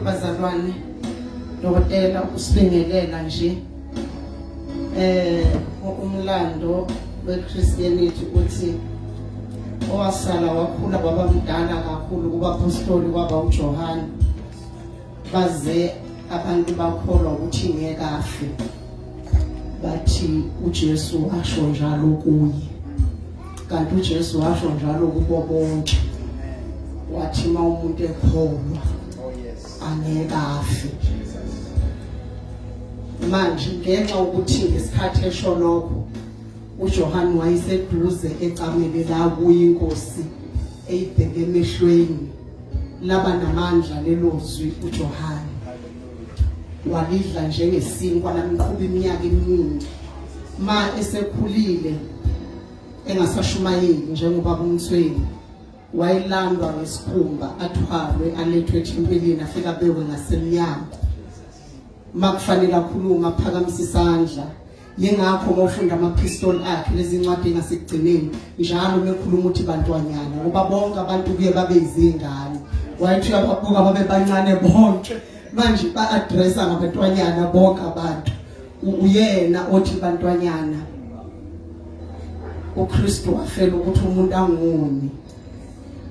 bazalwane dokotela usibingelela nje umlando weChristianity uthi owasala wakhula baba mdala kakhulu kuba apostoli kwaba uJohane baze abantu bakholwa ukuthi ngeke afe bathi uJesu washo njalo kuye kanti uJesu washo njalo kubo bonke wathi umuntu ekholwa angeke afe manje ngenxa ukuthi ngesikhathi esho lokho uJohane wayeseduze ecamelela kuye inkosi eyibheke emehlweni laba namandla lelozwi uJohane walidla njengesinkwa lamqhuba iminyaka eminingi ma esekhulile engasashumayeli njengoba uMtshweni wayelandwa ngesikhumba athwalwe alethwe ethempelini afika bewe ngasemnyango makufanele akhuluma aphakamisa isandla yengakho mawufunda amapistol akhe lezi incwadi engasekugcineni njalo mekhuluma uthi bantwanyana ngoba bonke abantu kuye babe izingane wayethi ababuka babe bancane bonke manje ba-addressa ngabantwanyana bonke abantu uyena othi bantwanyana uKristu wafela ukuthi umuntu angoni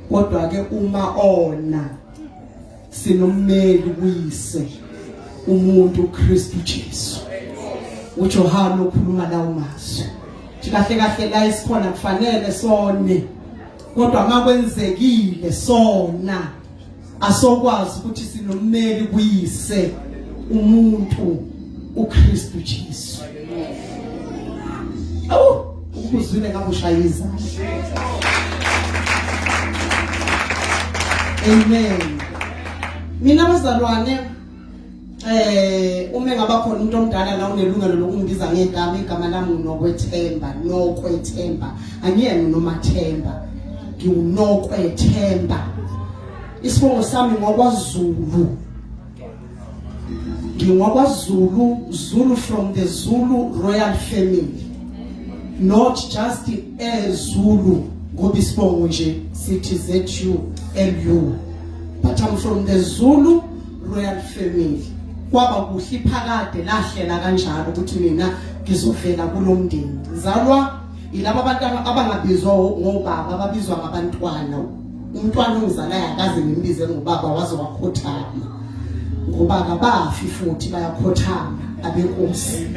kodwa ke uma ona sinommeli kuyise umuntu uKristu Jesu uJohane ukhuluma lawo mazwi kahle kahle la isikhona kufanele sone kodwa makwenzekile sona asokwazi ukuthi sinommeli kuyise umuntu uKristu Jesu ukuzwile ngabushayisa amen mina bazalwane uma ngaba khona umuntu omdala la unelungelo lokungibiza igama lami nokwethemba angiyena nomathemba ngiwunokwethemba isibongo sami ngokwaZulu ngingokwaZulu Zulu from the Zulu royal family not just a Zulu ngoba isibongo nje sithi ZULU but I'm from the Zulu royal family kwaba kuhle iphakade lahlela kanjalo ukuthi mina ngizovela kulomndeni ngizalwa yilabo abantu abangabizwa ngobaba ababizwa ngabantwana umntwana ongizalayo akaze ngimbize ngobaba waze wakhothama ngoba akabafi futhi bayakhothama abenkosi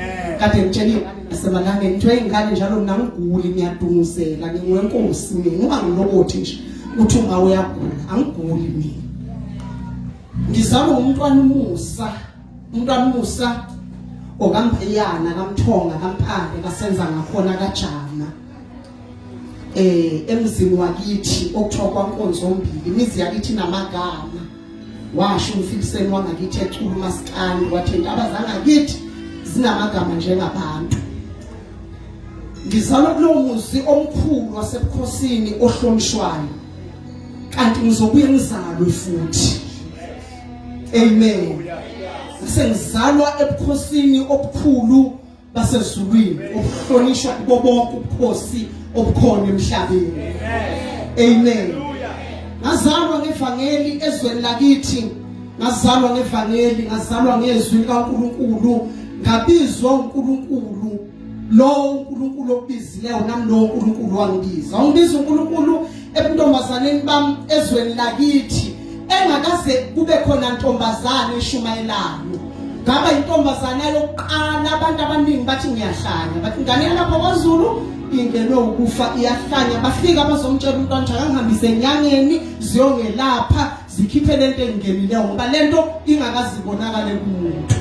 kade ngitshela asemalanga ngithiwe ingane njalo mina ngiguli ngiyadunguzela ngingwenkosi mina ngoba ngilokothi nje uthi uma uyagula angiguli mina ngizalwa umntwana Musa okampeyana kamthonga kamphande kasenza ngakhona kajama emzini wakithi okuthiwa kwaNkonzo mbili imizi yakithi namagama washo umfiseni wangakithi ecula umasikandi wathi abazange akithi zinamagama njengabantu ngizalwa kulowo muzi omkhulu wasebukhosini ohlonishwayo kanti ngizobuye ngizalwe futhi amen sengizalwa ebukhosini obukhulu basezulwini obuhlonishwa kubo bonke ubukhosi obukhona emhlabeni amen ngazalwa ngevangeli ezweni lakithi ngazalwa ngevangeli ngazalwa ngezwi likaNkulunkulu ngabizwa uNkulunkulu lo uNkulunkulu obizileyo nami lo uNkulunkulu wangibiza ungibiza uNkulunkulu ebuntombazaneni bami ezweni lakithi engakaze kube khona ntombazane eshumayelayo ngaba intombazane yokuqala abantu abaningi bathi ngiyahlanya bathi ngane lapha kwaZulu ingeno ukufa iyahlanya bafika bazomtshela umntwana akangihambise enyangeni ziyongelapha zikhiphe lento engenileyo ngoba lento ingakazibonakala kumuntu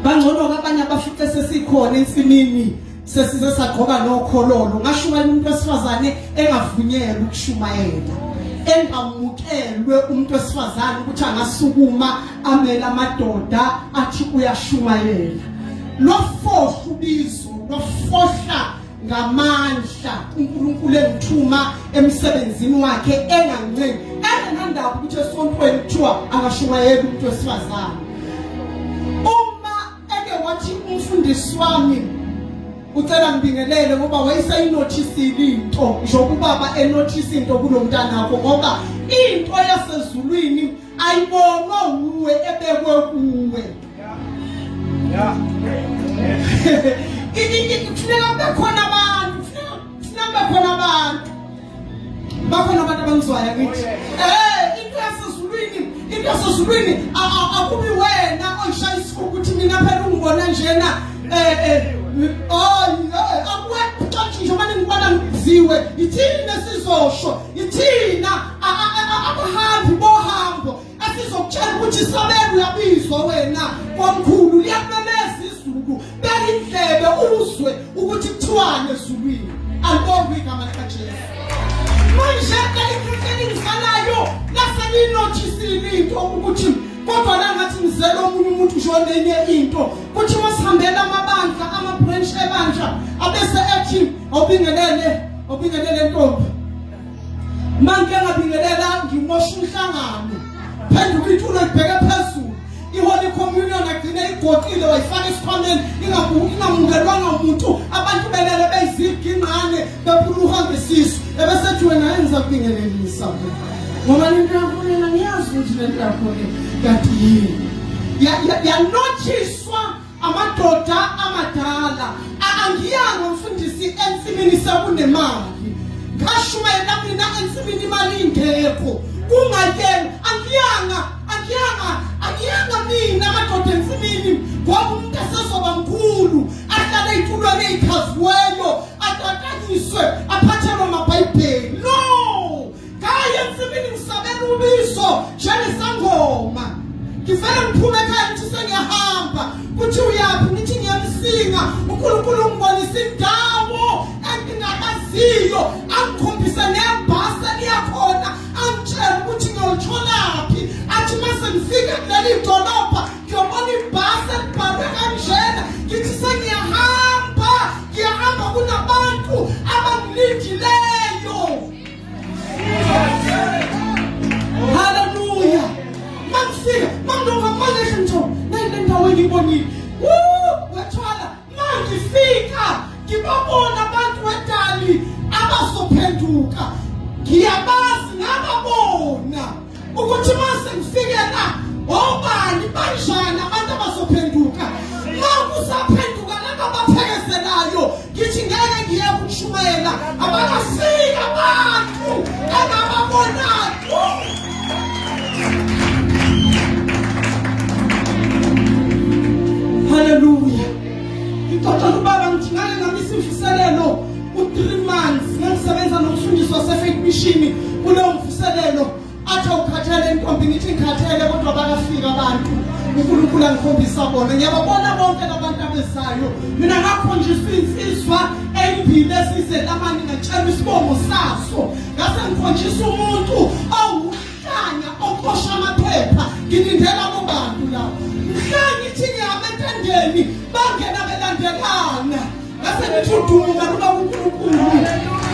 bangcono abanye abafice sesikhona ensimini sesize sagqoka nokhololo ngashumayela umuntu wesifazane engavunyelwa ukushumayela engamukelwe umuntu wesifazane ukuthi angasukuma amele amadoda athi uyashumayela lofohla ubizo lofohla ngamandla uNkulunkulu emthuma emsebenzini wakhe engancane enganandaba ukuthi esontweni kuthiwa akashumayela umuntu wesifazane uma eke wathi umfundisi wami ucela ngibingelele ngoba wayesayinotisile into njengobaba enotice into kulomntana wakho ngoba into yasezulwini ayibonwa uwe ebekwe kuwe. Kufuneka bekhona abantu, kufuneka bekhona abantu. Bakhona abantu abangizwayo ngithi into yasezulwini akubi wena oyishayisa ukuthi mina phela ungibona njena akuwe njengoba ngibona ngiziwe ithina sizosho ithina abahambi bohambo asizokutshela ukuthi isabelo uyabizwa wena kwamkhulu liyakumemeza izulu beka indlebe uzwe ukuthi kuthiwane ezulwini alibonge igama likaJesu. Manje ngingizalayo laselinotisile into ukuthi kodwa la ngathi ngizela omunye umuntu nje enye into kuthi masihambela amabandla ama-branch ebandla abese ethi awubingelele ntombi manje ngabingelela ngimosha umhlangano phenduka ithulo libheke phezulu iholy communion agcine igoqile wayifaka esikhwameni ingamungelwanga umuntu abantu belele beyiziginqane bephuluha ngesisu ebesethi wena yenza kubingelelisa ngoba into yakhona ngiyazi ukuthi lento yakhona kanti yini yanothiswa amadoda amadala angiyanga mfundisi ensimini sekunemali ngashumayela mina ensimini imali ingekho kungayena angiyanga mina amadoda ensimini ngoba umuntu asezoba mkhulu ahlale ey'tulweni ey'khaziweyo atatanyiswe aphathelwe amabhayibheli no ngaya ensimini ngisabela ubizo njengesangoma ngivele ngiphume ekhaya ngithi sengiyahamba kuthi uyaphi ngithi ngiyamsinga uNkulunkulu ungibonisa indawo engingakaziyo angikhombise nebhasi eliyakhona angitshela ukuthi ngiyolitholaphi athi mase ngifike kuleli dolobha ngiyobona ibhasi elibhalwe kanjena ngithi sengiyahamba kunabantu abangilindileyo. Haleluya. Mangifika mangidonga manje nto nale ndawo engibonile wethwala mangifika ngibabona abantu wedali abazophenduka ngiyabazi ngababona ukuthi mase ngifike la obani banjani abantu abazophenduka makusaphenduka laba abaphekeselayo ngithi ngeke ngiye ukushumayela abakafika abantu abababonayo. Hallelujah. Ngixoxa ubaba ngithi ngale ngamisa imfiselelo u3 months ngisebenza nomfundisi waseFaith Mission kuleyo mfiselelo athi ukhathele intombi ngithi ngikhathele kodwa bakafika abantu uNkulunkulu angikhombisa bona ngiyababona bonke labantu abesayo mina ngakhonjiswa insizwa eyimbili esizelamani ngitshela isibongo saso ngase ngikhonjisa umuntu owuhlanya oqosha amaphepha ngilindela kubantu lapho mhlanje ithi ngiyabethendeni bangena belandelana ngase ngithi udumo ngaluka kuNkulunkulu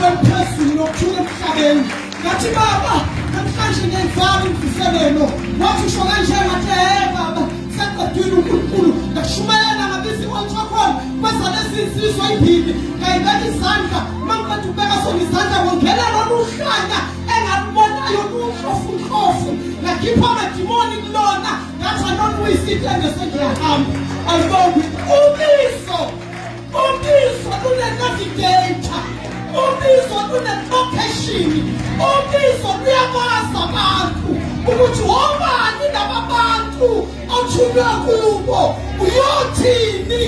wemphezulu nokuthula emhlabeni ngathi baba namhlanje ngenzani imfiselelo wathi usho kanje ngathi baba saqedile uNkulunkulu ngashumayela ngabisi kontrakhona kwesa lesizizwe ibili ngayibeka izandla mangikade ubeka sona izandla ngongena loluhlanya engalubonayo luhlofu ngakhipha amadimoni kulona ngathi anonuyisithi engesengiyahamba alibonge Ubizo lune-navigator Ubizo lune-location Ubizo luyabaza abantu ukuthi obani laba bantu othunywe kubo uyothini.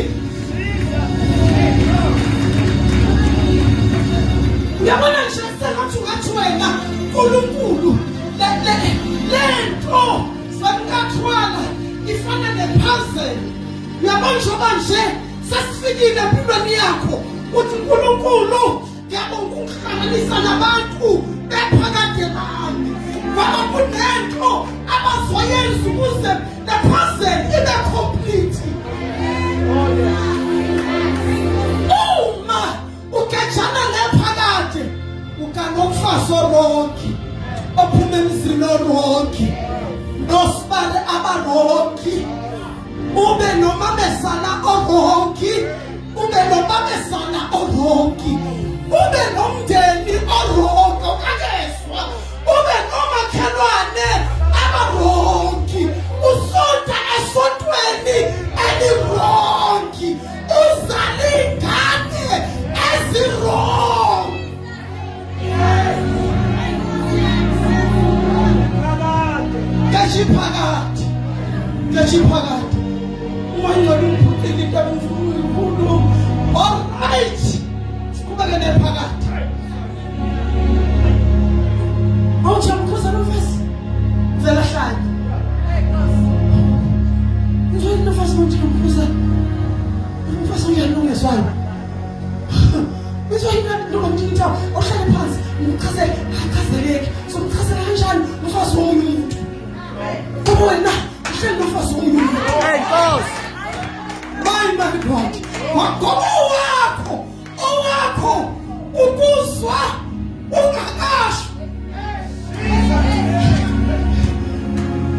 Uyabona nje sengathi wena uNkulunkulu lento sangathwala ifana nepuzzle. Uyabona nje sesifikile empilweni yakho uthi uNkulunkulu ngiyabonga ukuhlanganisa nabantu bephakade bami ngoba kunento abazoyenza ukuze the puzzle ibe complete. Uma uketshana nephakade ukanokufasa oronki ophume emzini oronki nosibale abaronki ube nomamesana oronki ube nomamesana oronki ube nomndeni oronki okakezwa ube nomakhelwane abaronki. ke nephakade. Awujamkhuza nofasi. Vela hlala. Ngizoyini nofasi manje ngikhuza. Nofasi ngiyalungiswayo. Ngizoyini noma ngithatha ohlala phansi ngichazele akazeleke. So ngichazela kanjani nofasi womuntu. Wena uhleli nofasi womuntu. Hey boss. My God. Wagomo owakho ukuzwa ungakasho.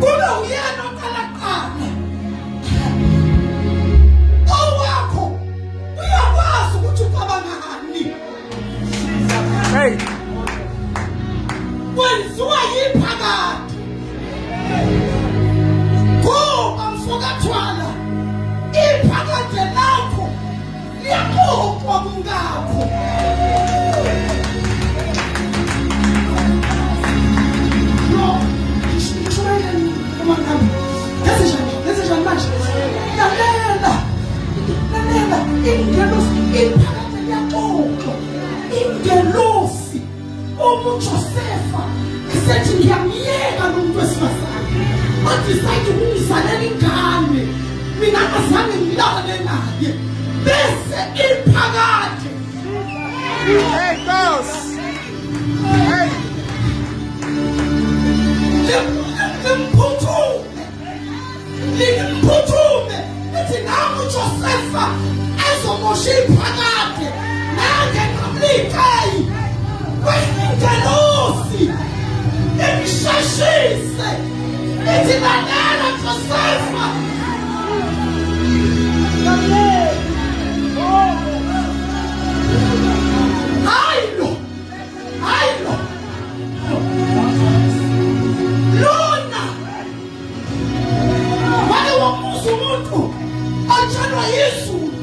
Kule uyena oqala. Owakho uyakwazi ukuthi ucabangani. Hey. Wenziwa yiphakade. Go amfokathwala. Iphakade lakho liyaxoxwa ngakho. No, ngishayela umangabe. Lesijani manje. Lalela. Ingelosi iphakade liyaxoxwa. Ingelosi uMjosefa esethi ngiyamyeka lo muntu wesifazane. Adicide ukungizalela ingane. Mina ngazange ngilale naye. Bese iphakade. Hey boss. Hey. Limputhume. Ethi namu Josefa ezomosha iphakade. Nange ngamlikayi. Kwengelosi. Emshashise. Ethi lalela Josefa. Haylo. Lona. Wale wamuza umuntu otshalwa yizulu.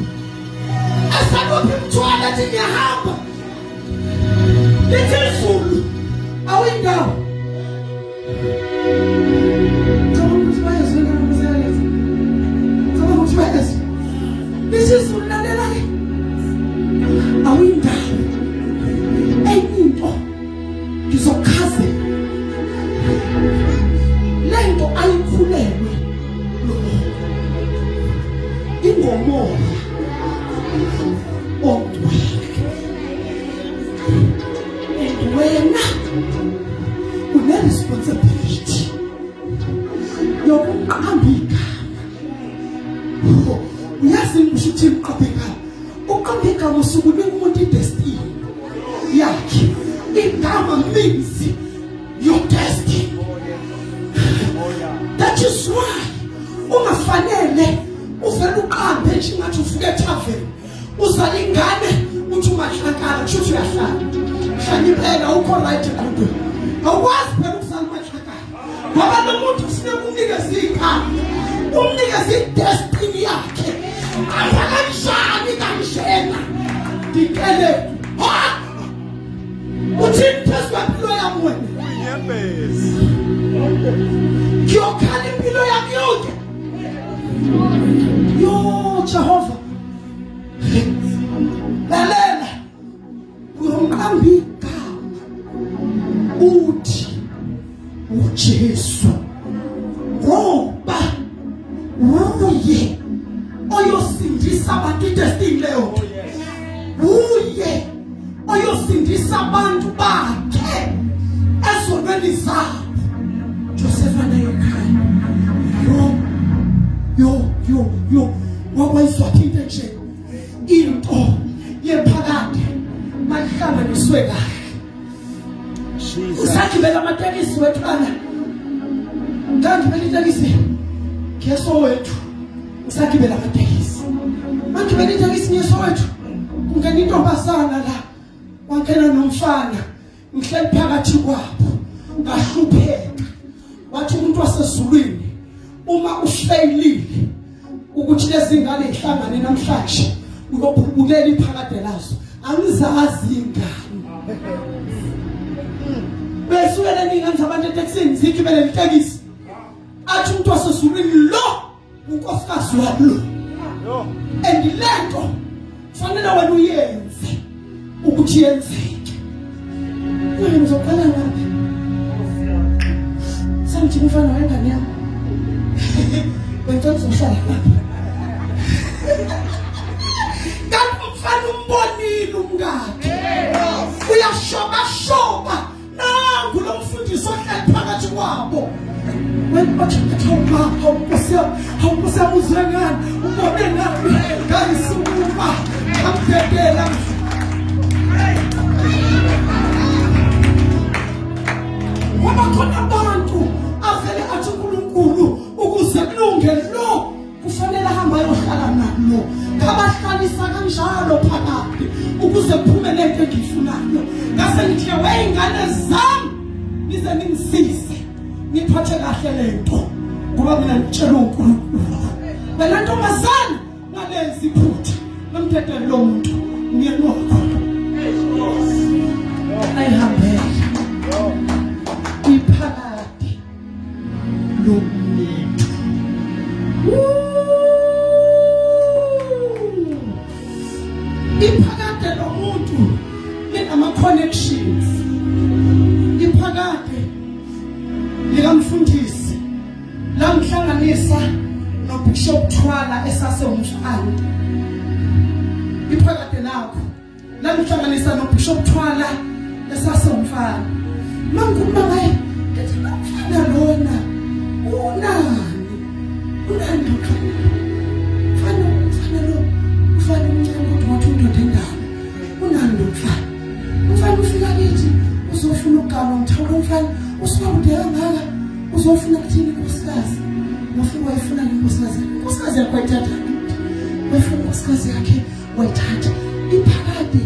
Esakuphi mthwala ethi ngiyahamba. Lithi izulu awindawo. Izulu lalela ke awindawo eyinto ngizokhaze lento ayikhulelwe ingomoya ongcwele and wena une-responsibility yokuqamba igama. Uyazi ukuthi uqamba igama usukunika umuntu idestiny yakhe. Igama means your destiny. That is why ungafanele uvela uqambe nje ngathi uvuke ethaveni uzalingane uthi umahlakala kusho ukuthi uyahlala. Hlala impela ukho right kude. Awukwazi phela ukuzala umahlakala. Ngoba lo muntu ufuna ukumnikeza igama. Umnikeza idestiny yakhe. Kanjani kanjena dikele uthi phezu kwempilo yami wena uyembezi ngiyokhala impilo yami yonke yo Jehova lalela uyomqamba igama uthi uJesu ngoba uye oyosindisa abantu idestiny leyo. Uye oyosindisa abantu bakhe ezonweni zabo. Josefa naye ekhaya. Yo wakwayizwa into nje. Into yephakade mahlanganiswe kahle. Usagibela amatekisi wethana. Ngangibela itekisi keso wethu. Usagibela amatekisi. Mangibela itekisi ngeso wethu. Kungena intombazana la. Wakhela nomfana. Ngihleli phakathi kwabo. Ngahlupheka. Wathi umuntu wasezulwini uma uhlelile ukuthi lezi ngane ihlangane namhlanje uyophubulela iphakade lazo. Angizazi ingane. Besuela ningathi abantu eTexini zigibele itekisi. Athi umuntu wasezulwini lo unkosikazi walo. And lento fanele wena uyenze. ukuthi yenzeke. Wena ngizoqala ngaphi? Sangithi mfana wengane yami. Bengicela uzohlala lapha. Kanti mfana umbonile umngakhe. Uyashoba nangu lo mfundisi ohleli phakathi kwabo. Wena hawukusema uzwengani ubone ngaphi ngayisukuma amdedela. Ngoba khona abantu avele athi uNkulunkulu ukuze kulunge lo kufanele ahambe ayohlala nalo. Ngabahlalisa kanjalo phakathi ukuze kuphumelele into engiyifunayo. Ngase ngithi weyingane zami nize ningisize ngiphathe kahle lento ngoba mina ngitshela uNkulunkulu. Wena ntombazana ngalezi phutha nomdedelo lo muntu ngiyelokho. Ayihambele iphakade lo muntu. Iphakade lo muntu linama connections. Iphakade likamfundisi lamhlanganisa noBishop Thwala esasewumfana. Iphakade lakho lamhlanganisa noBishop Thwala esasewumfana. Manguma ngaye ngithi nomfana lona unani mfana lo mfana umncane kodwa wathi undoda endala unani lo mfana ufika kithi uzofuna ukugaba ngithawula mfana usibabude kangaka uzofuna kuthini inkosikazi nofuna wayifuna inkosikazi yakho wayithatha wayifuna inkosikazi yakhe wayithatha. Iphakade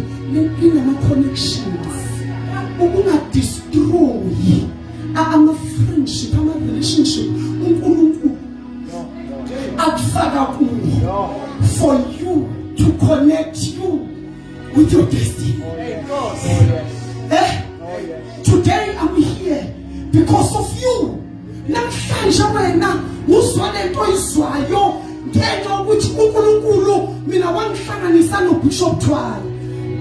linama connections ukungadestroy ama-friendship, ama-relationship uNkulunkulu akufaka kuwo for you to connect you with your destiny. Today I'm here because of you. Namhlanje wena uzwa lento izwayo ngenxa ukuthi uNkulunkulu mina wangihlanganisa noBishop Thwala.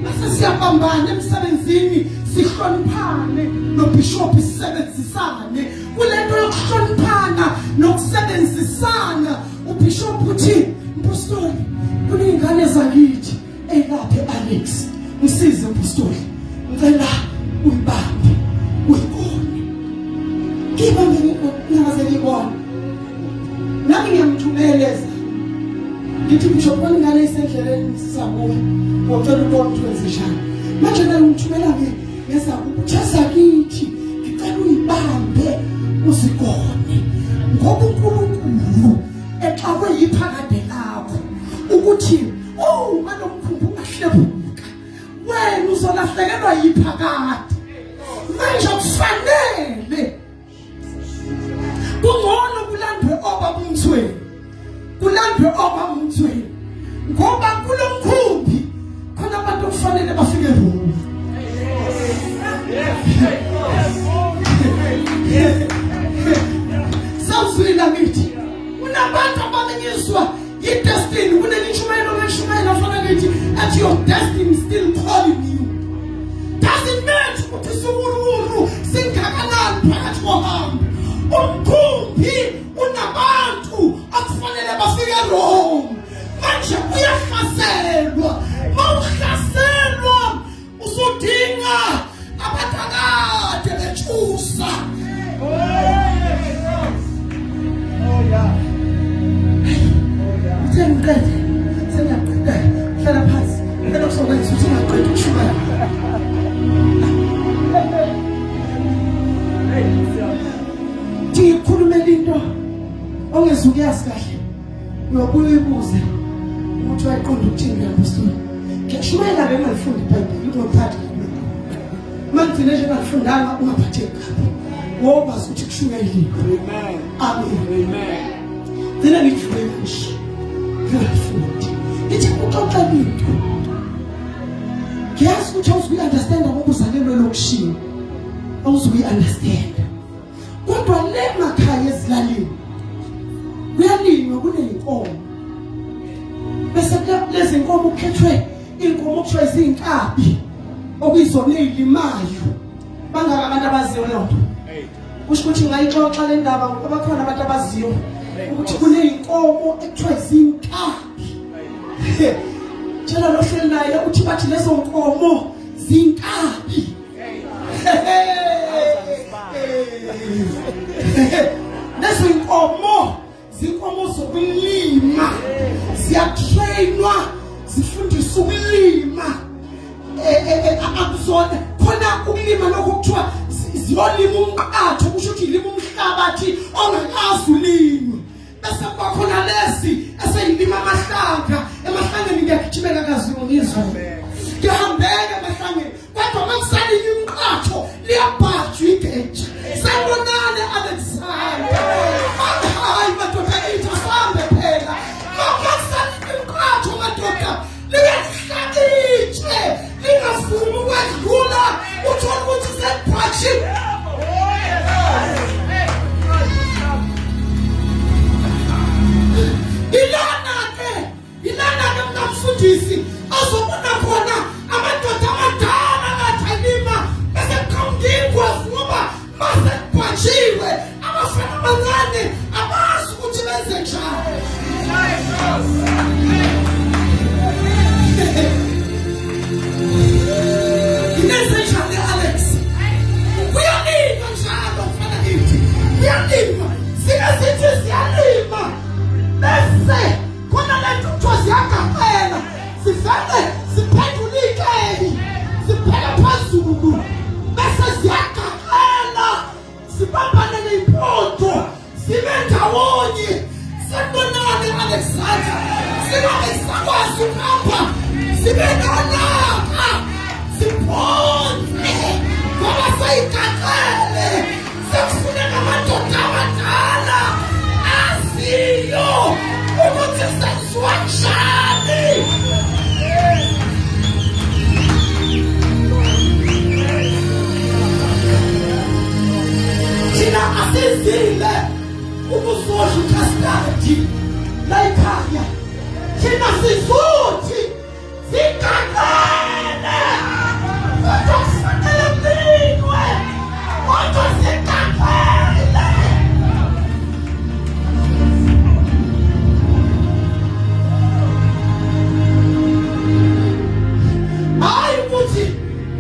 Base siyabambana emsebenzini sihloniphane noBishop sisebenzisane kulento yokuhloniphana nokusebenzisana. uBishop uthi mpostoli kuningane zakithi elaphe Alex ngisize mpostoli ngicela uyibambe uyibone ngibambe ngingazekibona nami ngiyamthumeleza ngithi Bishop kuningane isendleleni sisabuya ngocela ukubona ukuthi wenzishana manje ngimthumela ngesakuthi kithi ngicela uyibambe uzigone ngoba uNkulunkulu exakwe yiphakade lakho ukuthi malomkhumbu ungahlebuka wena uzolahlekelwa yiphakade. Manje kufanele kungcono kulandwe obaba Mtshweni ngoba kulomkhumbi khona abantu kufanele bafike room. Sawuzwile ngithi unabantu abamenyiswa yi-destiny kunelishumayelo afana ngithi at your destiny still calling you. Doesn't matter ukuthi sumuru singakanani phakathi kohambo. Umkhumbi unabantu akufanele bafike room. Manje uyahlaselwa. Mawuhlaselwa usudinga abathakade bechusa. Sengiyaqeda hlala phansi ngicela uzokwenza ukuthi ungaqedi ukushumayela. Ngikhulumela into ongezukuyazi kahle uyobuye uyibuze ukuthi wayiqonda ukuthini la mpostoli. Ngiyashumayela bengalifunda iBhayibheli ungaphathi manje nje ngafundanga ungaphatheki kabi ngoba ukuthi kushuyelile. Amen. Thina ngifresh ngiyafunda ithi uxoxa into ngiyazi ukuthi awuzuyi-understanda ngoba uzalelwe lokushini awuzuyi-understand kodwa le makhaya ezilalini kuyalinywa kuney'nkomo bese lezi nkomo kukhethwe iy'nkomo okuthiwa ziy'nkabi zona ezilimayo bangaka abantu abaziyo lonto kusho ukuthi ngayixoxa le ndaba ngoba bakhona abantu abaziyo ukuthi kuneyinkomo ekuthiwa izinkabi tshela lo hleli naye uthi bathi lezo nkomo zinkabi lezo nkomo zinkomo zokulima ziyatrainwa zifundiswa ukulima akuzona khona ukulima lokho kuthiwa ziyolima umqatho kusho ukuthi ilima umhlabathi ongakazi ulimi bese kwakhona lesi eseyilima amahlanga emahlangeni ngiyagijimela kazi ngizwe ngihambeka emahlangeni kodwa makusalinywa umqatho liyabhajwa igeja sanibonane Alexander hayi madoda ethi asambe phela makusalinywa umqatho madoda liyahlakitshe lingafuni ukwedlula uthola ukuthi sebhaji ilana ke mnamfundisi azobona khona amadoda amadala abathalima bese khawungingwa ngoba masebhajiwe abafana abancane abazi ukuthi benze njani inezejane Alex kuyalima njalo mfana kithi kuyalima siyazithi siyalima bese khona lento kuthiwa ziyagaqela sivele siphendulike siphela phezulu bese ziyagaqela sibambane nempoto sibe ndawonye sanibonane Alexander singabe sakwazi ukuhamba sibe nolaka siphonze ngoba sayigaqele sekufuneka amadoda amadala aziyo ukuthi senziwa njani thina asizile ukuzodla ukastadi la ekhaya thina sizuthi zigaqele kodwa kufanele mlinwe kodwa zigaqele hayi ukuthi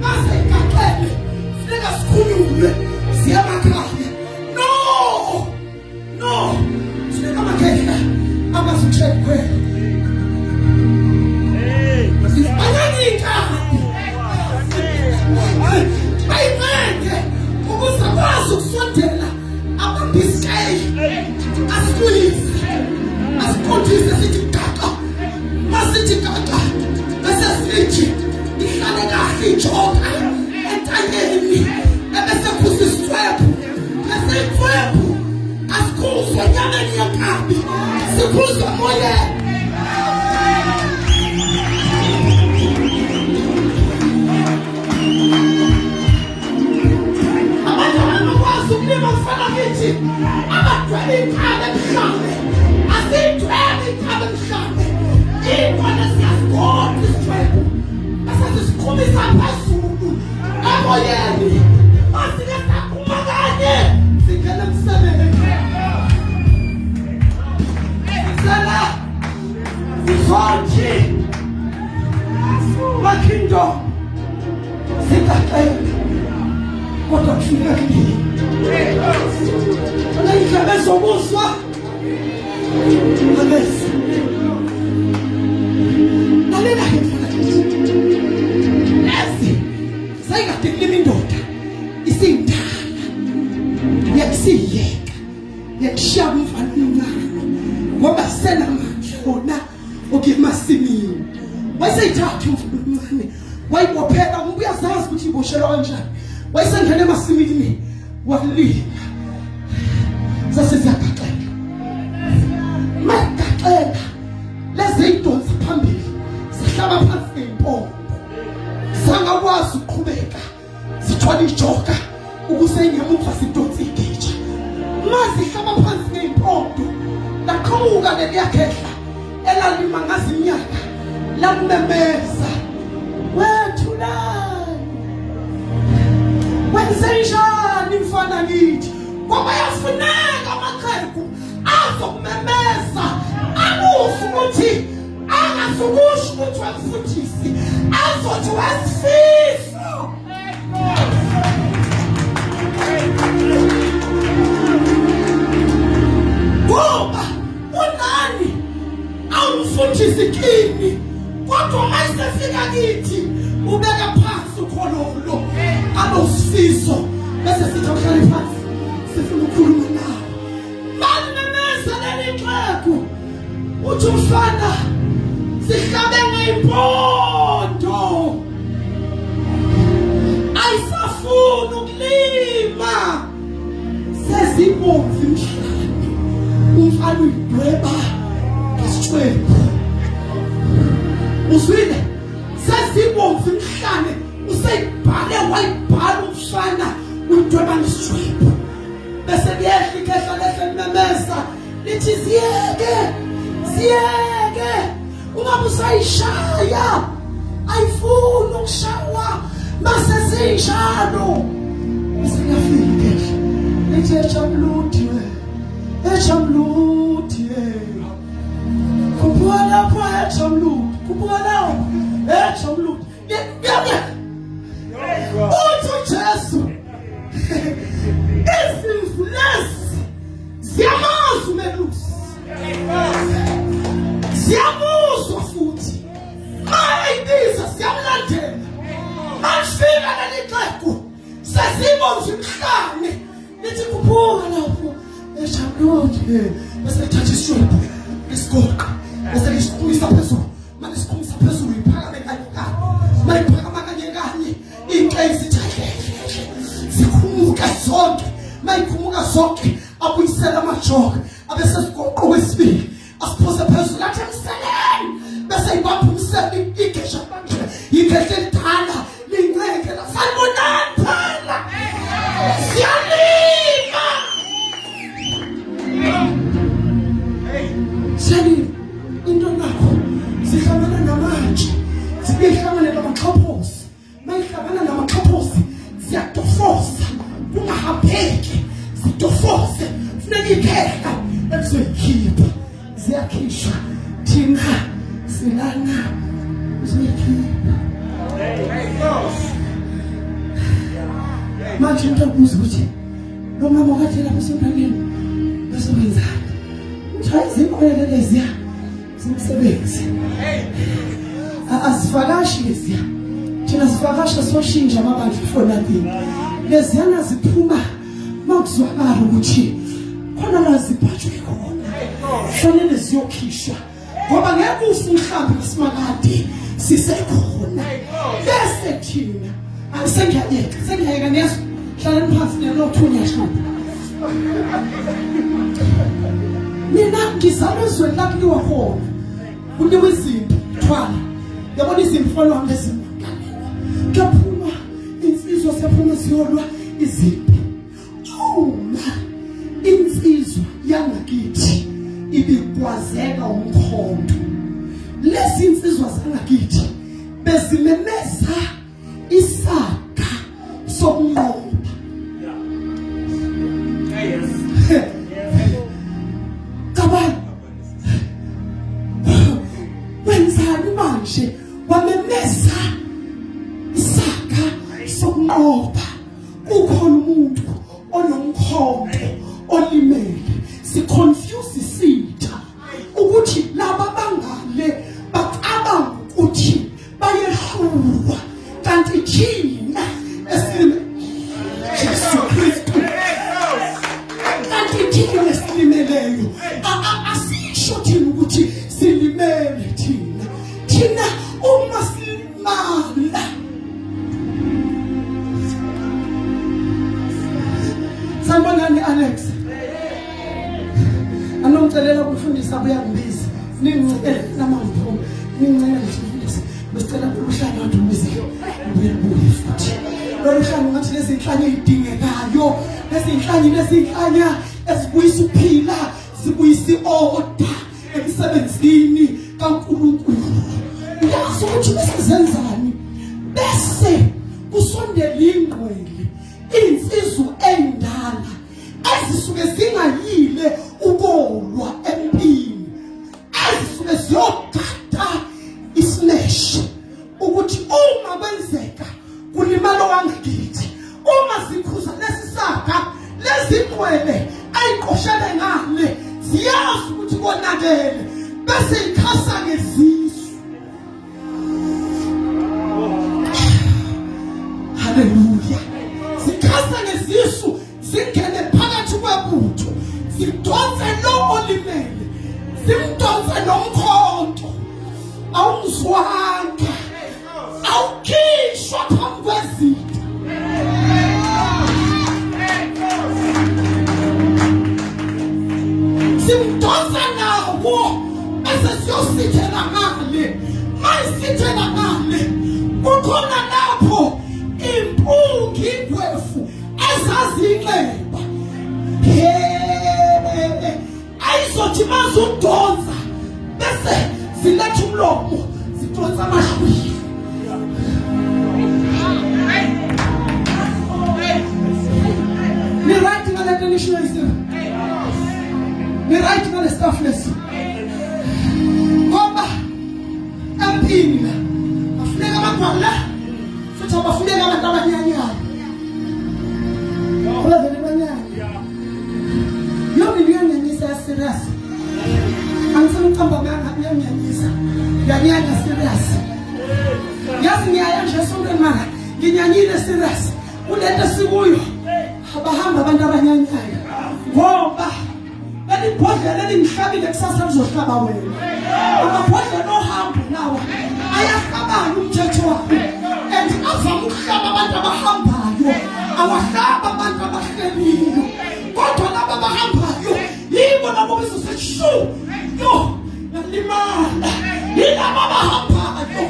maseyigaqele funeka sikhulume siyamakhaya no funeka amakhaya abazutshekwe ayimenge ukuze akwazi ukusondela abambiseke asikwise asiqondise sithi gaqa masithi gaqa bese sithi ihlale kahle ijoka entanyeni ebese khuza isithwebhu bese ithwebhu asikhuzwa enyameni yenkabi sikhuzwa moyeni ukulima kufana kithi abadwele ikhaya mhlambe asithwele ikhaya mhlambe ingwane siyasigoda isithwebo asasiqhumisa phezulu emoyeni masike saphuma kanye singena emsebenzini sala sizothi Kingdom sikaqela kodwa kufuneka Alaiklame zobuzwa Amesi Nalela hemfana Lezi sayikade kulima indoda isindala yakusiyeka yakushiya umfana omncane ngoba senamandla khona okuyemasimini wayeseyithatha umfana omncane wayibophela ngoba uyazazi ukuthi iboshelwa kanjani wayesengena emasimini walima sasiziyagaxela magaxela lezi idonsi phambili sihlaba phansi ngempompo sangakwazi ukuqhubeka sithwala ijoka ukusengemuva sidonsi igeja mazihlaba phansi ngempompo laqhamuka leliyakhehla elalima ngazi iminyaka lamemeza wethulani ngakithi ngoba yafuneka amaxhegu azokumemeza abuze ukuthi angasukusho ukuthi wemfundisi azothi wesifiso ngoba unani awumfundisi kini kodwa mayisefika kithi ubeka phansi ukholo abe usifiso bese sithi uhlale phansi sifuna ukukhuluma nawe mamemeza lelixhegu uthi umfana sihlabe ngeyimpondo ayisafuna ukulima sezibomvu emhlane umfana uyidweba ngesicwebe uzwile sezibomvu emhlane useyibhale wayibhala umfana uyidweba ngesicwebe bese liyehla ikhehla lehle limemeza lithi ziyeke ungabe usayishaya ayifuni ukushawa mase sinjalo singafike ethi echamluthi kubuka lapho echamluthi yeke uthi uJesu izimvu lezi ziyamazi umelusi siyamuzwa futhi mayibiza siyamlandela mafika lelixhegu sesibomvu emhlane lithi kubuka lapho echamluthi bese lithatha isishwebo isigoqa bese lisiqhumisa phezulu malisiqhumisa phezulu iphakame kanye mayiphakama kanye inkeyi zikhumuka zonke mayikhumuka zonke abuyisela amajoka abese sigoqa wesibili asiphosa phezulu athi emseleni bese ibapha umseli igesha manje igesha lidala linceke lasalibonani phela siyalima siyalima into nakho sihlangana namanje sibehlangana namaxhaphosi mayihlangana namaxhaphosi siyatofosa kungahambeki sitofose funeka ikhehla ekuzoyikhipha ziyakhishwa thina silana ziyakhipha manje into akubuza ukuthi lo mama wakhe lapha esontaleni bese wenzani uthaya izinkolelo leziya zimsebenzi asifakashi leziya thina sifakasha soshintsha amabandla for nothing leziyana ziphuma makuzwakala ukuthi khona la zibhajwe khona fanele ziyokhishwa ngoba ngeke ufe mhlambi ngesimakade sisekhona bese thina sengiyayeka neso hlala phansi nelothunya mhlambi mina ngizalwe ezweni lapho Lwakho kuliwe izinto thwala yabona izinto follow ngezinto kaphuma insizwa sephuma siyolwa izinto uma insizwa yangakithi ibikwazeka umkhonto lezi insizwa zangakithi bezimemeza isaka sokunqoba kabani wenzani manje wamemeza isaka sokunqoba ukhona umuntu onomkhonto olimele siconfuse isitha ukuthi laba bangale bacabanga ukuthi bayehlulwa kanti thina esilime Jesu Kristu kanti thina esilimeleyo asisho thina ukuthi silimele thina uma silimala sanibonani Alex anomcelela ukufundisa uyangibiza ningicela namandla ningicela ngifundise besicela ukuhlala wadumize ubuye futhi lo hlanga ngathi lezi inhlanya ezidingekayo lezi inhlanya ezibuyisa ukuphila zibuyisa order emsebenzini kaNkulunkulu uyazi ukuthi besizenzani bese kusondela ingqwele insizwa endala wangakithi uma sikhuza lesisaga lezigwele ayiqoshele ngale ziyazi ukuthi konakele bese ikhasa ngezisu. Hallelujah. Zikhasa ngezisu zingene phakathi kwebutho zidonse lo olimele zimdonse nomkhonto awumzwanga awukhishwa phambi kwezitha. Simdonsa nawo bese siyosithela ngale mayisithela ngale kukhona lapho impungi ingwefu ezazinxeba ayizothi mazudonsa bese ziletha umlomo zidonsa amashwi. Ni right ngale condition is ni right ngale stuffless ngoba empini la afuneka abagwala futhi abafuneka abantu abanyanyayo olazele banyanya yonke ngiyanyanyisa serious angisamqamba ngiyanyanyisa ngiyanyanya serious yazi ngiyaya nje sonke mara nginyanyile serious kulento sikuyo abahamba abantu abanyanyayo ngoba elibhodlela elimhlabile kusasa lizohlaba wena amabhodlela ohambo nawo ayahlabana umthetho wakho and avama ukuhlaba abantu abahambayo awahlaba abantu abahleliyo kodwa laba abahambayo yibo labo bezoseshu yo nalimala yilabo abahambayo.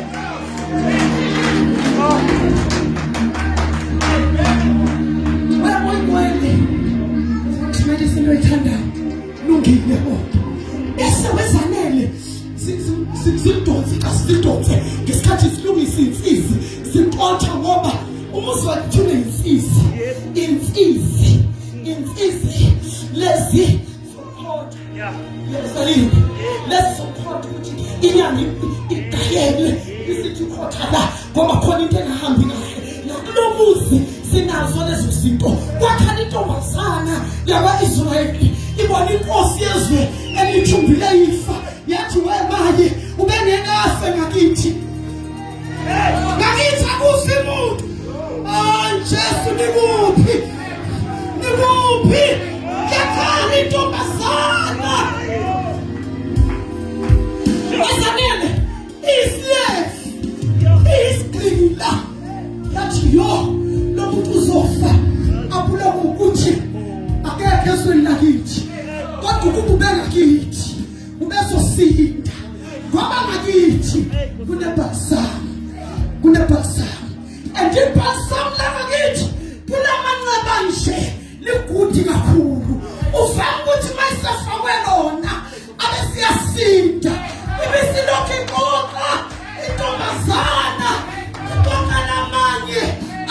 Medicine oyithandayo lungile kodwa bese wezanele sidonse kasidonse ngesikhathi silungisa insizi siqotha ngoba umuzi wathule insizi lezi support lezi support ukuthi inyanga igayele isithi ukhotha la ngoba khona into engahambi kahle nakulomuzi sinazo lezo zinto. Kwakhona intombazana yakwa-Israyeli ibona inkosi yezwe elithumbile ifa yathi wemaye ubengenafe ngakithi akusi muntu. Jesu nikuphi yakhona intombazana wazanele isigqila yathi yo lo muntu uzofa abula ukuthi akekho ezweni lakithi kodwa ukube ngakithi ubezosinda ngoba ngakithi kunebhasam and ibhasam langakithi kulamanxeba nje ligudi kakhulu uvama ukuthi mayisafakwe lona abe siyasinda ibisilokhu iqoqa intombazana iqoqa namanye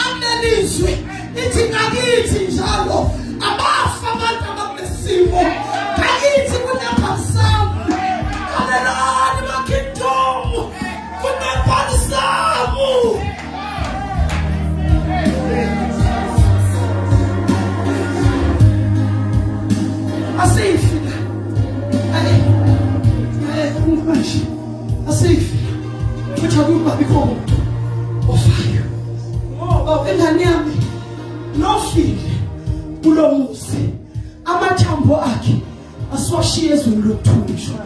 amnelizwe ithi ngakithi njalo abafa abantu abakulesimo ngakithi kunebhasam kalelani makingdom kunebhasamu. Asifika kumanje asifika futhi akuba bikho ofayo engane yami nofile kulo muzi amathambo akhe asiwashiye ezweni lokuthunjwa.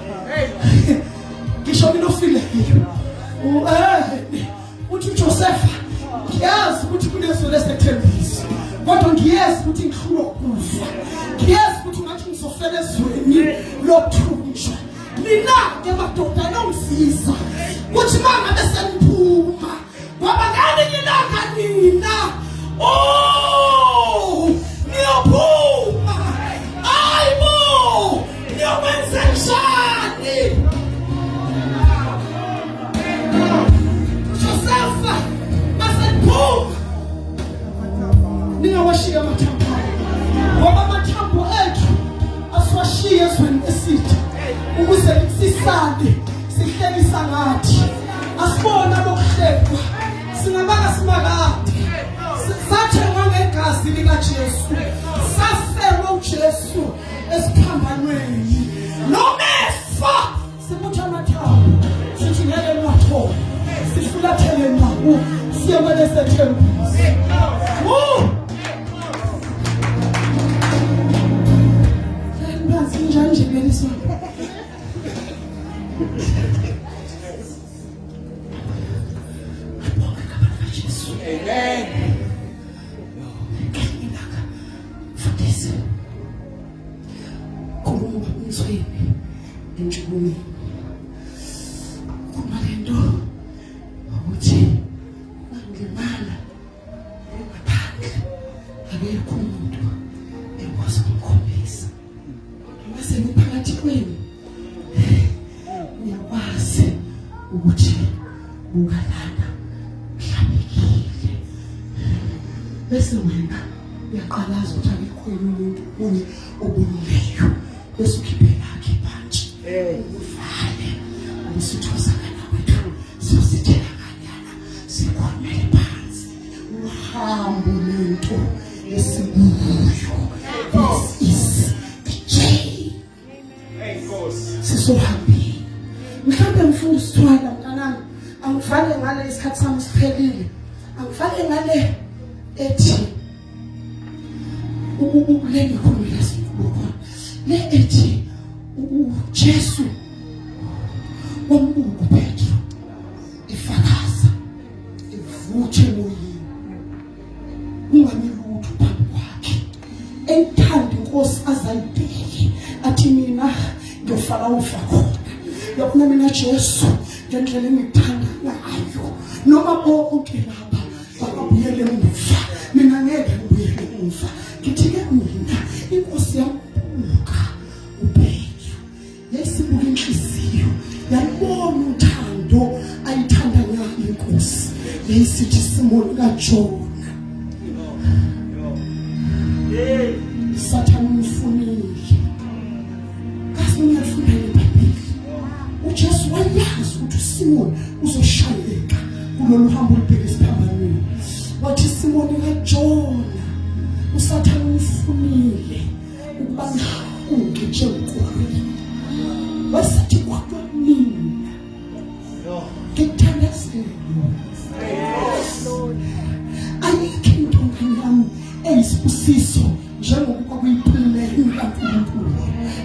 Ngisho minofile uthi Joseph ngiyazi ukuthi kunezwe lesethembisi kodwa ngiyazi ukuthi ngihlulwa ukufa ngiyazi ukuthi ngathi ngizofela ezweni lokuthunjwa. Nina-ke madoda nongisiza ukuthi mangabe seniphuma ngoba ngani nilanga nina niyophuma ayibo niyokwenza njani. Joseph maseniphuma ningawashiya amathambo ngoba amathambo ethu asiwashiye ezweni esithi ukuze sisale sihlekisa ngathi asibona lokuhlekwa singabanga simakade Jesu safela uJesu esiphambanweni nomefa sibuthi amathambo sithi ngeke Lwakho sifulathele nawo siyebele sethemba njani nje beliswa Amen. For this, Kingdom Mandate Intshukumo. Kumalendo ukuthi ngimala ngaphandle akekho umuntu ekwazi ukukhombisa. Bese ngiphakathi kwenu ngiyakwazi ukuthi ungalala mhlawumbe bese wena uyaqalaza ukuthi akekho umuntu kunye obuyileyo bese ukhiphela akhe phansi uvale usithosa kana wethu sisithela kanyana sikhomele phansi uhambo lento esibuyo this is the chain sisohambi mhlawumbe mfundo sithwala mntanami angivale ngale isikhathi sami siphelile angivale ngale ethi ukulenge khona lesibuko le ethi uJesu wambuka Petro ifakaza ivuthe moyeni ungamilutho phambi kwakhe enthanda inkosi azayibheke athi mina ngiyofala ufa khona yabona mina Jesu ngendlela engithanda ngayo noma bonke lapha bakubuyele emuva mina ngeke ngibuyele emuva ngithi ke mina inkosi yambuka uBheki yesibuka inhliziyo yabona uthando ayithanda ngayo inkosi lesithi Simoni kaJona Satan umfunile kasi ngiyafuna iBhayibheli uJesu wayazi ukuthi uSimoni uzoshayeka kulolu hambo olubheke esiphambanweni wathi Simoni kaJona uSathane umfunile ukuba ungitshe uNkulunkulu wasithi kodwa mina ngithandazile ayikho into ngiyami eyisibusiso njengokuba kuyiphile kaNkulunkulu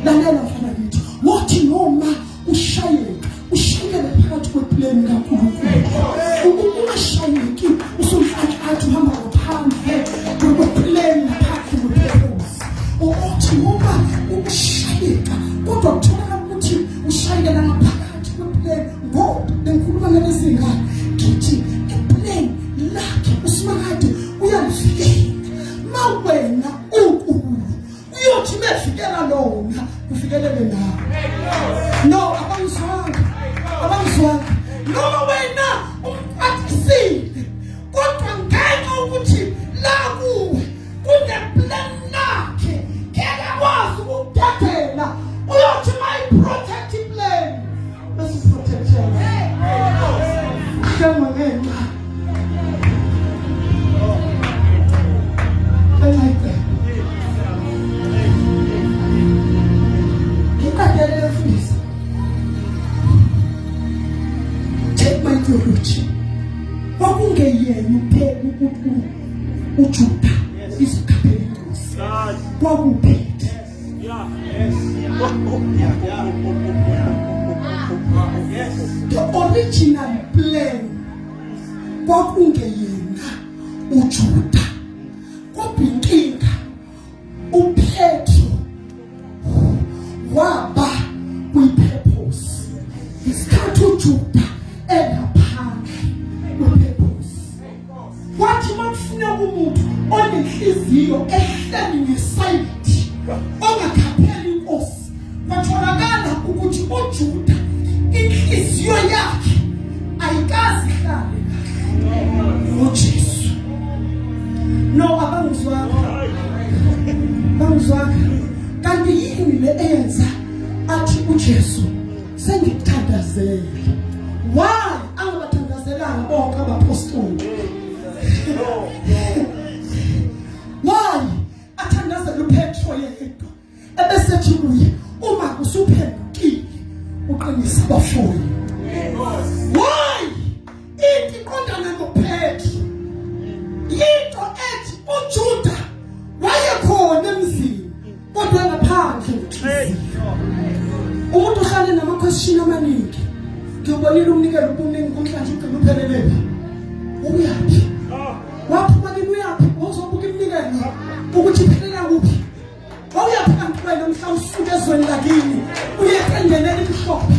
lalela mfana ngithi wathi noma ushayeka ushayele phakathi kweplane kaNkulunkulu ungashayeki usumfakathi uhamba ngaphandle kweplane phakathi kweplane uthi noma ushayeka kodwa kuthola ukuthi ushayela ngaphakathi kweplane ngoba lenkhuluma ngelizingane ngithi iplane lakhe usimakade uyalifikela mawena unkulu uyothi mefikela lona ufikelele nawe no abangizwanga noma wena umphathisile kodwa ngenxa ukuthi la kuwe kuneplan lakhe ngeke akwazi ukuthathela uyothi mayiprotect plan bese protectela ngenxa wakungeyena uphela uJuda isikhaphela inkosi kwakuphethe the original plan kwakungeyena uJuda kwabinkinga uPetro waba kwi-purpose isikhathi uJuda elaphandle kwi-purpose wathi makufuna umuntu onenhliziyo ehleli ngesayidi ongakhapheli inkosi kwatholakala ukuthi uJuda inhliziyo yakhe ayikazi ihlale uJesu no abangizwanga kanti yini le eyenza athi uJesu sengikuthandazele why angabathandazelanga bonke abapostoli why bathi kuye uma usuphendukile uqinisa abafuni. Why? Ithi qondana noPetru. Into ethi uJuda wayekhona emzini kodwa ngaphandle enhliziyo. Umuntu uhlale nama-question amaningi. Ngiyobonile umnikelo ubuningi kumhlanje ugcina uphelelele. Uyaphi? Waphuma kimi uyaphi? Uzobuka iminikelo ukuthi iphelela kuphi? Wawuyaphi kanti wena mhlawumbe usuke ezweni lakini uyeqendelela imhlophe.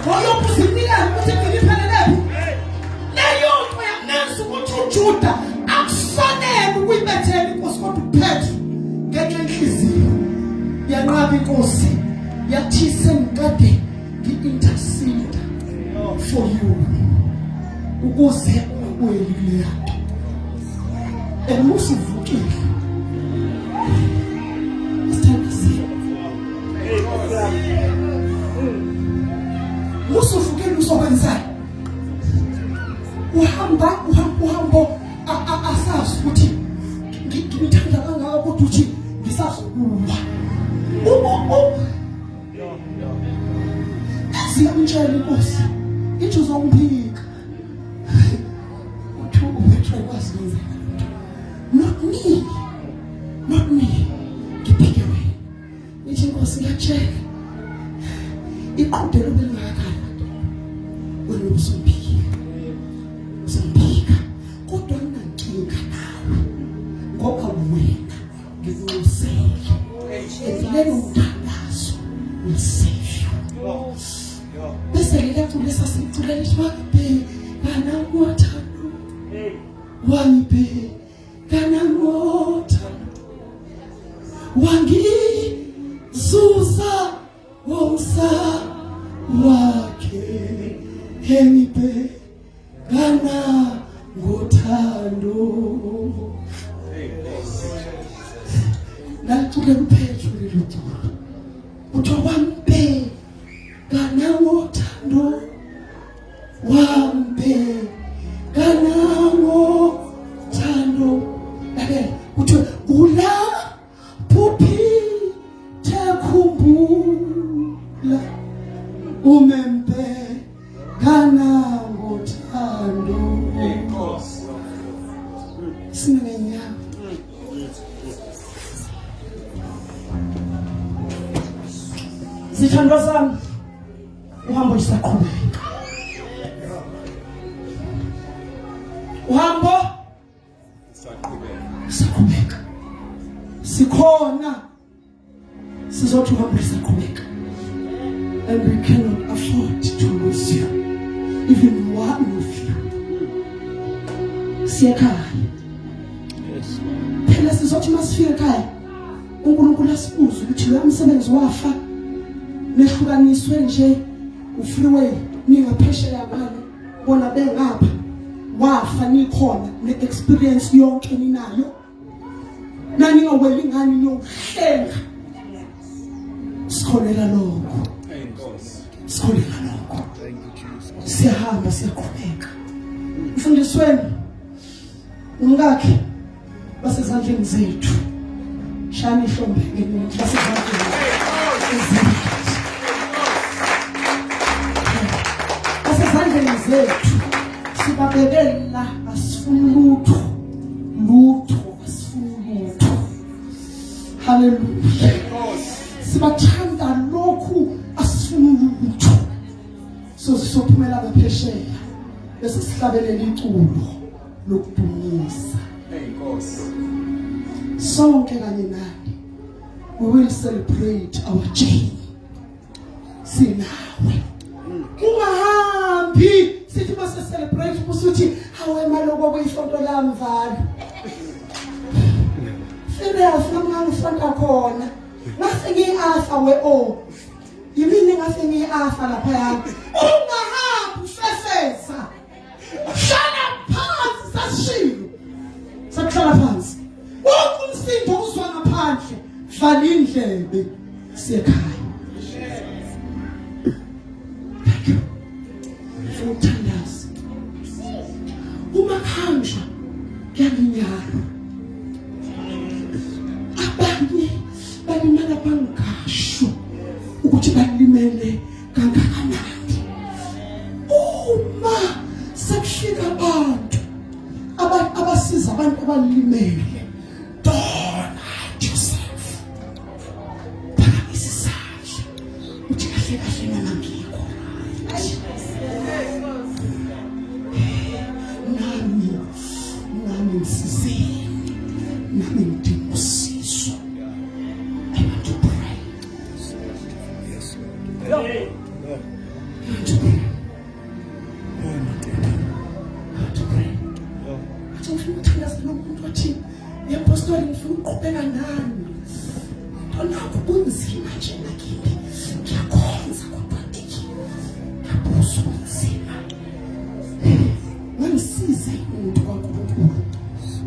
Wawuyobuza iminikelo ukuthi igcine iphelelele. Leyo nto yamenza ukuthi uJuda akufanele ukuyibethela inkosi kodwa uPetru ngenxa yenhliziyo yanqaba inkosi yathi sengikade ngi-intercede for you ukuze ubuye kuleyo nto emusivukile musuvukile uzokwenzani uhambo asazi ukuthi ngithanda kangaka kodwa uthi ngisazokuba siyamtshela inkosi ithi uzongiphika uthi uPetru kwaziyenza not me ngiphike wena ithi inkosi ngiyatshela iqhudelo belingakhala wena uzophika kodwa nginankinga nawe ngoba wena ngikunxusele lelo mthandazo uyisefu bese lelapho lesasicula lithi wangibhekana ngothando wangibhekana ngothando wangizuza womsa wakhe engibhekana ngothando nalithule kuPetru lelutho uthi wambhekana ngothando wambhekana ngothando uthi uphuphi khumbula umembhekana ngothando singenyama zithandwa zami uhambo lisaqhubeka uhambo lisaqhubeka sikhona sizothi uhambo lisaqhubeka and we cannot afford to lose you even one of you siyekhaya phela sizothi masifika ekhaya uNkulunkulu asibuze ukuthi lo msebenzi wafa nehlukaniswe nje ufreeway ningaphesheya ngale bona bengapha wafa nikhona neexperience yonke ninayo nani ngaweli ngani niyohlenga sikholela lokho sikholela lokho siyahamba siyaqhubeka mfundisweni umkakhe basezandleni zethu shani ihlombeke nithi basezandleni basezandleni zethu sibabekela asifuni lutho asifuni lutho haleluya sibathanda lokhu asifuni lutho sozisophumela ngaphesheya bese sihlabelela iculo lokudumisa enkosi sonke kanye nani we will celebrate our journey sinawe ungahambi sithi base celebrate kusuthi hawe maloko kuyisonto lamvalo serious ngangifunda khona ngafike afa yimini ngafike afa lapha yami ungahambi ufefesa hlala phansi sashiyo sakuhlala phansi wonke umsindo uzwa ngaphandle vala indlebe siyekhaya uthandaza uma khanjwa kuyalinyala abanye balimala bangasho ugcwele kangakanani. Uma sekufika abantu abasiza abantu abalimele, don't hide yourself. Phakamisa isandla uthi kahle kahle mina ngikho. Nami ngisizeni, nami ngidinga usizo. I want to pray. Yes, Lord. I want to pray. Ngifuna ukuthandaza nomuntu othi apostoli ngifuna ukuqhubeka nami. Tonakho kunzima nje nakini. Ngiyakhonza kodwa ndiki. Ngiyaphuza ubunzima. Ngisize umuntu kaNkulunkulu.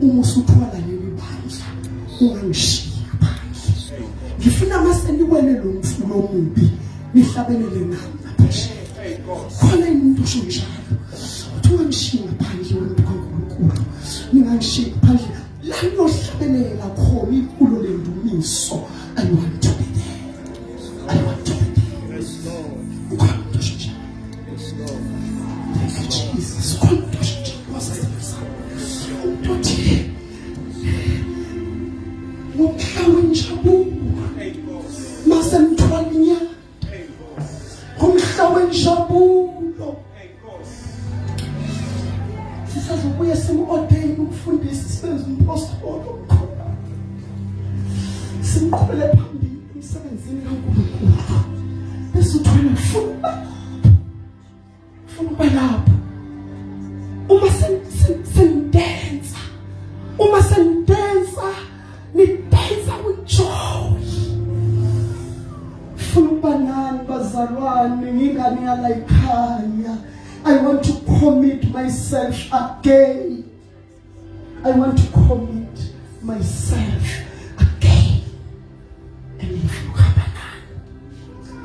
Uma usuthwala leli bandla, ungangishiya phandle. Ngifuna mase niwele lo mfulo omubi, nihlabelele nami naphesheya. Khona umuntu usho njalo. Ungangishiya phandle umuntu kaNkulunkulu. Ningangishiya phandle. La niyohlabelela khona inkululo lendumiso. I want to be there. I want to be there. Yes, Lord. Yes, Lord. Thank you, Jesus. Ngomhla wenjabulo masemthwalinya, ngomhla wenjabulo sisazobuya simu-ordain umfundisi, sibenze umpostoli omkhulu, simqhubele phambili emsebenzini kaNkulunkulu. Bese uthi wena ufuna ukuba lapho. Uma sendenza, nidenza with joy. Ufuna ukuba nani bazalwane, ngingane yala ekhaya. I want to commit myself again. I want to commit myself again. And ngifuna ukuhamba nani.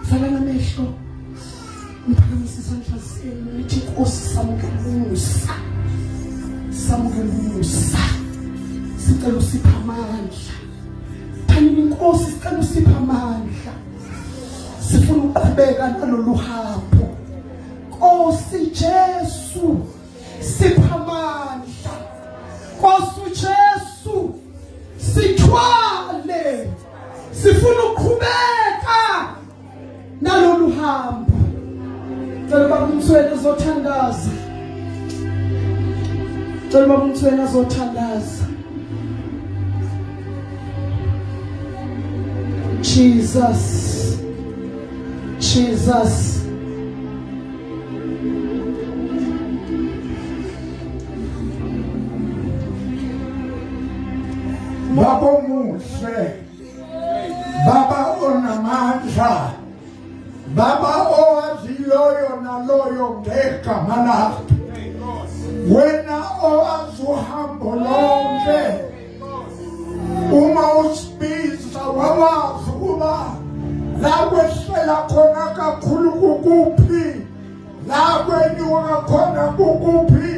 Valani amehlo, niphakamise isandla senu, nithi Nkosi samukela umusa. Sicela usiphe amandla. Thani Nkosi, sicela usiphe amandla. Sifuna ukuqhubeka nalolu hambo. Nkosi Jesu, siphe amandla. Nkosi Jesu, sithwale. Sifuna ukuqhubeka nalolu hambo. Cela Baba Mtshweni azothandaza. Cela Baba Mtshweni azothandaza. Jesus. Baba omuhle, Baba onamandla, Baba owaziloyo naloyo ngegama lakho. Wena owazi uhambo lonke. Uma usibiza wawazi ukuba la kwehlela khona kakhulu kukuphi, la kwenyuka khona kukuphi,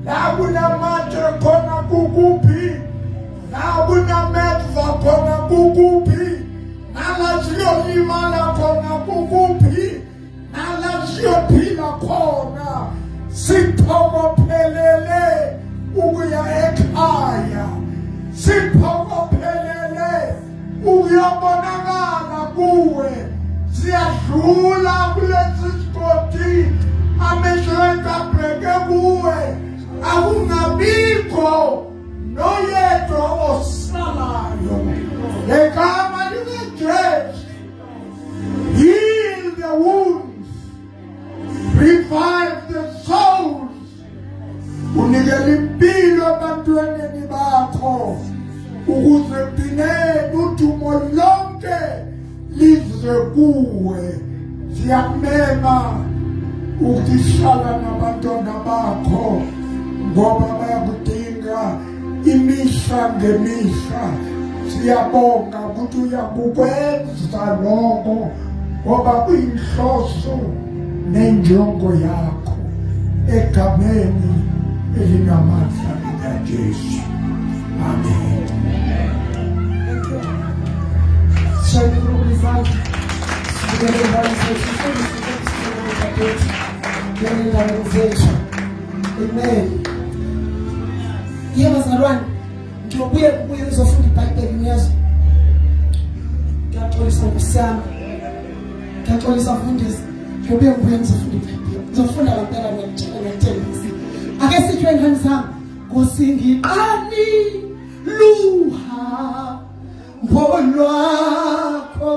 la kunamandla khona kukuphi, la kunameva khona kukuphi, nala siyolimala khona kukuphi, nala siyophila khona. Siphokophelele ukuya ekhaya, siphokophelele ukuyabonakala kuwe. Siyadlula kulesi sigodi, amehlo ekabheke kuwe. Akungabikho noyedwa osalayo. Ngegama likaJesu, heal the wounds, revive the souls. Unikele impilo abantwaneni bakho, ukuze ugcineni udumo lonke lize kuwe. Siyamema ukuhlala nabantwana bakho, ngoba bayakudinga imihla ngemihla. Siyabonga ukuthi uyakukwenza lokho, ngoba kuyinhloso nenjongo yakho, egameni elinamandla likaJesu. Amen. Shall we raise our hands? ezindaweni zethu. Amen. Yebo bazalwane, ngiyobuye ngizofunda iBhayibheli ngiyazi. Ngiyaxolisa ngosiyami. Ngiyaxolisa mfundisi. Ngiyobuye ngizofunda iBhayibheli. Ngizofunda kampela ngiyakutshela. Ake sitshwe ngani zami, ngosingiqani luha mbolwakho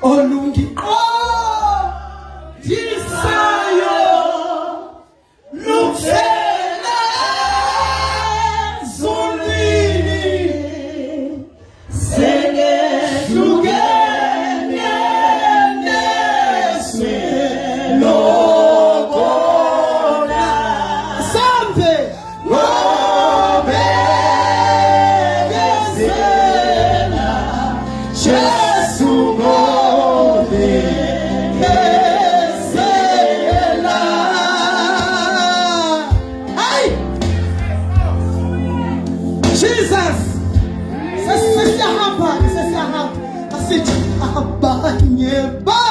olungiqondisayo luphela zulwini sengehlukene neswelo abanye ba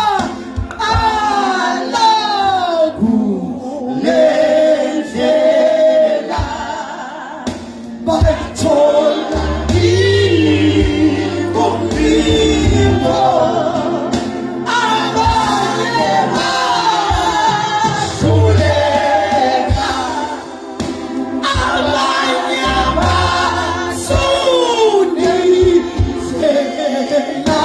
alaku lendlela bathola ibumbimo abanye bahluleka abanye basundisela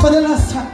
For the last time,